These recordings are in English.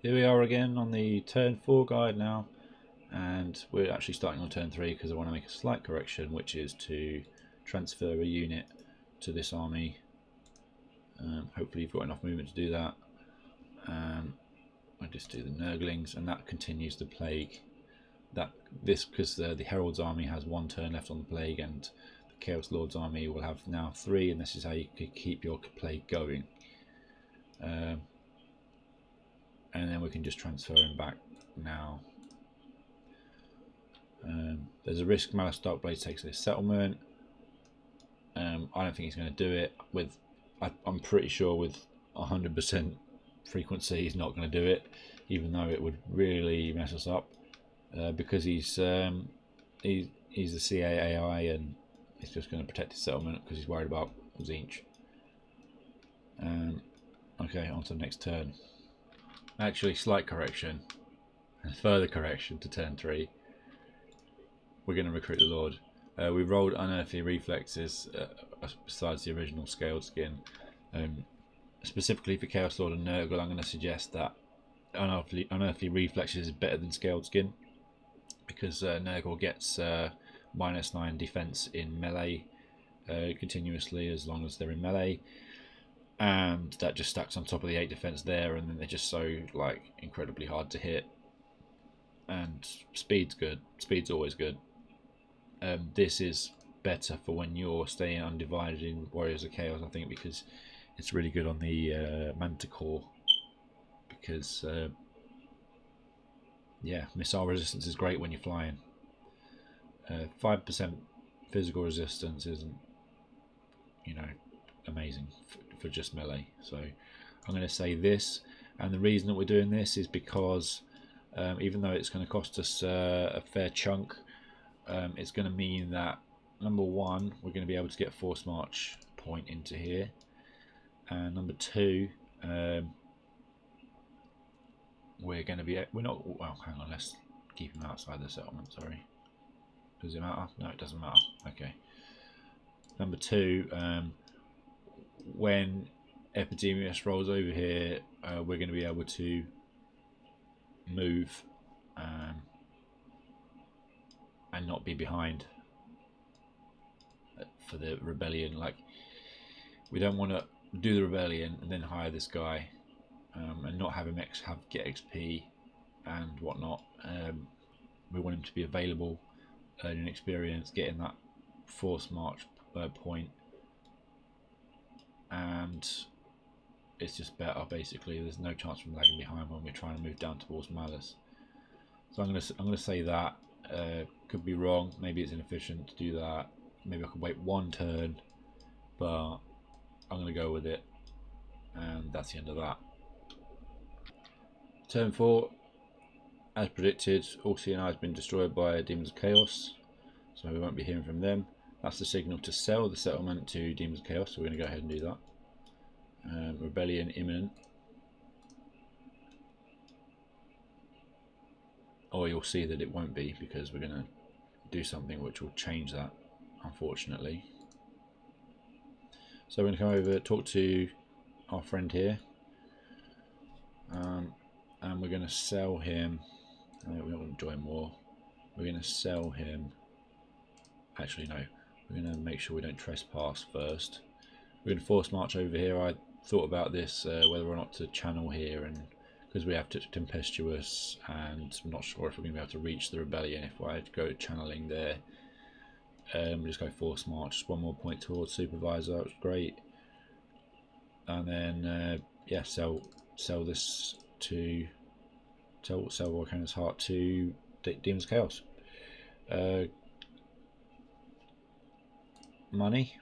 here we are again on the turn 4 guide now, and we're actually starting on turn 3 because I want to make a slight correction, which is to transfer a unit to this army. Hopefully you've got enough movement to do that. I just do the Nurglings, and that continues the plague. Because the Herald's army has 1 turn left on the plague, and the Chaos Lord's army will have now 3, and this is how you could keep your plague going. And then we can just transfer him back now. There's a risk Malice Darkblade takes this settlement. I don't think he's going to do it. I'm pretty sure with 100% frequency he's not going to do it, even though it would really mess us up, because he's the CAAI, and he's just going to protect his settlement because he's worried about Tzeentch. Okay, on to the next turn. Actually, slight correction and further correction to turn 3. We're going to recruit the Lord. We rolled unearthly reflexes besides the original scaled skin. Specifically for Chaos Lord and Nurgle, I'm going to suggest that unearthly reflexes is better than scaled skin, because Nurgle gets -9 defense in melee continuously as long as they're in melee, and that just stacks on top of the 8 defense there, and then they're just so incredibly hard to hit. And speed's good. Speed's always good. This is better for when you're staying undivided in Warriors of Chaos, I think, because it's really good on the Manticore, because yeah, missile resistance is great when you're flying. 5% physical resistance isn't, amazing for just melee. So I'm going to say this, and the reason that we're doing this is because even though it's going to cost us a fair chunk, it's going to mean that, number 1, we're going to be able to get Force March point into here, and number 2, we're going to be, hang on, let's keep him outside the settlement, sorry. Does it matter? No, it doesn't matter. Okay. Number 2, when Epidemius rolls over here, we're going to be able to move and not be behind for the rebellion. We don't want to do the rebellion and then hire this guy and not have him get XP and whatnot. We want him to be available, earning experience, getting that Force March point, and it's just better. Basically, there's no chance from lagging behind when we're trying to move down towards Malice. So I'm gonna say that. Could be wrong. Maybe it's inefficient to do that. Maybe I could wait 1 turn, but I'm gonna go with it, and that's the end of that. Turn 4, as predicted, all CNI has been destroyed by Demons of Chaos, so we won't be hearing from them. That's the signal to sell the settlement to Demons of Chaos, so we're going to go ahead and do that. Rebellion imminent. Or you'll see that it won't be, because we're going to do something which will change that, unfortunately. So we're going to come over, talk to our friend here, and we're going to sell him. We're not going to join more. We're going to sell him. Actually, no. We're going to make sure we don't trespass first. We're going to Force March over here. I thought about this, whether or not to channel here, and because we have Tempestuous, and I'm not sure if we're going to be able to reach the rebellion if I go channeling there. We'll just go Force March, just 1 more point towards Supervisor, which is great. And then yeah, sell this to sell Volcano's Heart to Demon's Chaos. Money.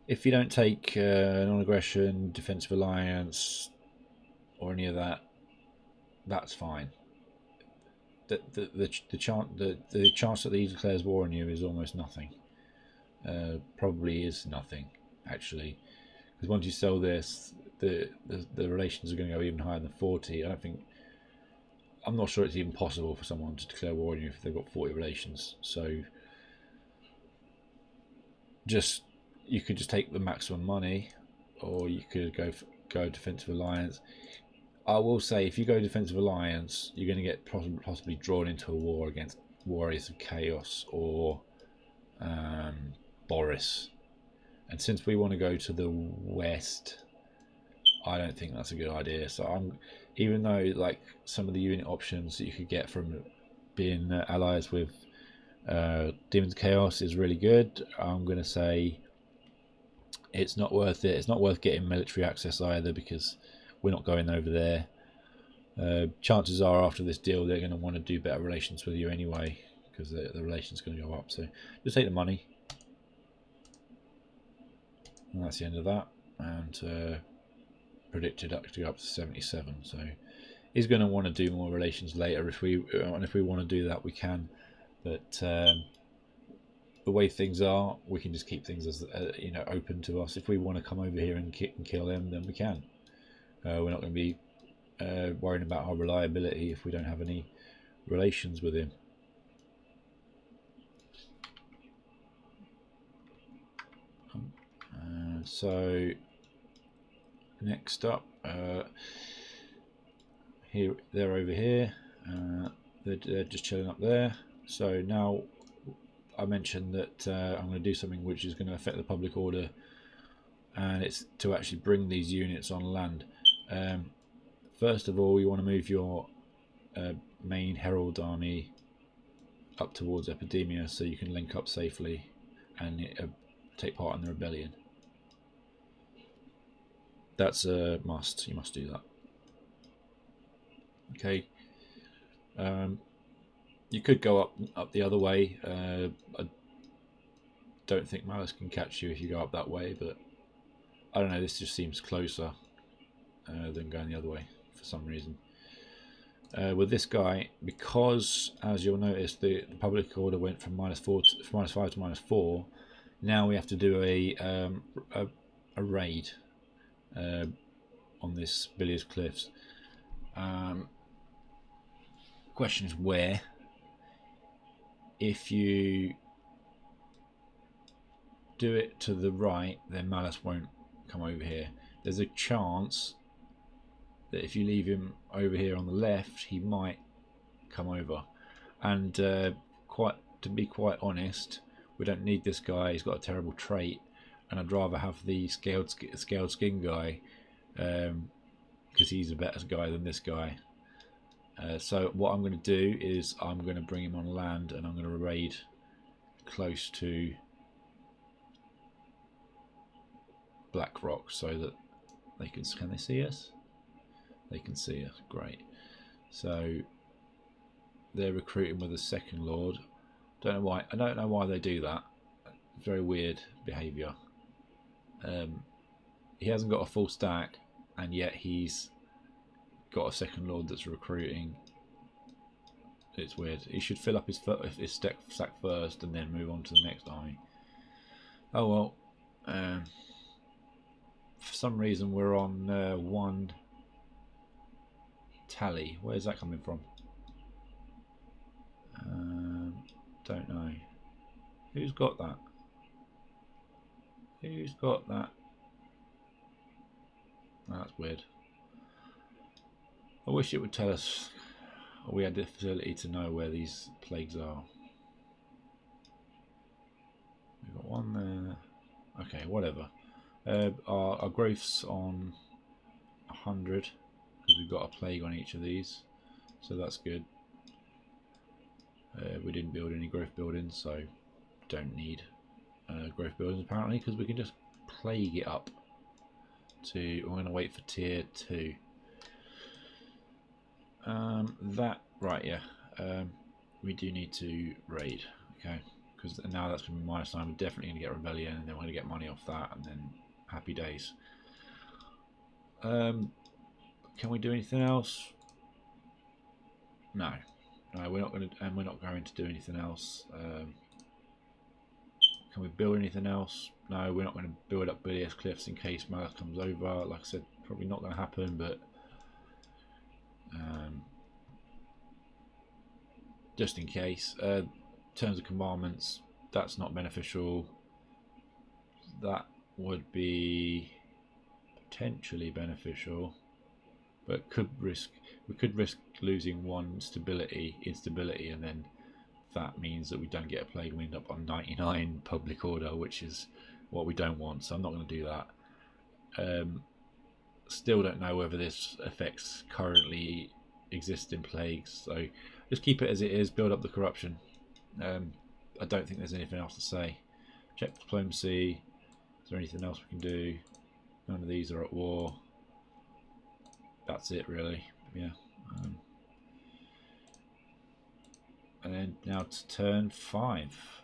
If you don't take non-aggression, defensive alliance, or any of that, that's fine. The chance that he declares war on you is almost nothing. Probably is nothing, actually, because once you sell this, the relations are going to go even higher than 40. I'm not sure it's even possible for someone to declare war on you if they've got 40 relations. So you could just take the maximum money, or you could go defensive alliance. I will say, if you go defensive alliance, you're going to get possibly drawn into a war against Warriors of Chaos or Boris. And since we want to go to the west, I don't think that's a good idea. So even though like some of the unit options that you could get from being allies with Demons of Chaos is really good, I'm going to say it's not worth it. It's not worth getting military access either, because we're not going over there. Chances are after this deal they're going to want to do better relations with you anyway, because the relations going to go up. So just take the money, and that's the end of that. And predicted up to go up to 77. So he's going to want to do more relations later. If we want to do that, we can. But the way things are, we can just keep things as open to us. If we want to come over here and kill him, then we can. We're not going to be worrying about our reliability if we don't have any relations with him. So next up, they're over here. They're just chilling up there. So now I mentioned that I'm going to do something which is going to affect the public order, and it's to actually bring these units on land. First of all, you want to move your main Herald army up towards Epidemius so you can link up safely and take part in the rebellion. That's a must. You must do that. Okay. You could go up the other way. I don't think Malice can catch you if you go up that way, but I don't know. This just seems closer than going the other way for some reason. With this guy, because as you'll notice, the public order went from -5 to -4. Now we have to do a raid on this Billiers Cliffs. Question is where. If you do it to the right, then Malice won't come over here. There's a chance that if you leave him over here on the left, he might come over. And to be quite honest, we don't need this guy. He's got a terrible trait, and I'd rather have the scaled skin guy, because he's a better guy than this guy. So what I'm going to do is I'm going to bring him on land, and I'm going to raid close to Black Rock so that they can they see us? They can see us. Great. So they're recruiting with a second lord. Don't know why. I don't know why they do that. Very weird behaviour. He hasn't got a full stack, and yet he's got a second lord that's recruiting. It's weird. He should fill up his stack first and then move on to the next army. Oh well. For some reason we're on one tally. Where's that coming from? Don't know. Who's got that? Who's got that? Oh, that's weird. I wish it would tell us, or we had the facility to know where these plagues are. We've got one there. Okay, whatever. Our growth's on 100 because we've got a plague on each of these, so that's good. We didn't build any growth buildings, so don't need growth buildings apparently, because we can just plague it up to. I'm going to wait for tier 2. Right, yeah. We do need to raid, okay, because now that's going to be -9. We're definitely going to get rebellion, and then we're going to get money off that, and then happy days. Can we do anything else? No, we're not going to, and we're not going to do anything else. Can we build anything else? No, we're not going to build up Billiers Cliffs in case Malice comes over. Like I said, probably not going to happen, but just in case. Terms of commandments, that's not beneficial. That would be potentially beneficial. but we could risk losing one instability, and then that means that we don't get a plague and we end up on 99 public order, which is what we don't want. So I'm not going to do that. Still don't know whether this affects currently existing plagues, so just keep it as it is, build up the corruption. I don't think there's anything else to say. Check diplomacy. Is there anything else we can do? None of these are at war. That's it really. Yeah. And then now to turn 5.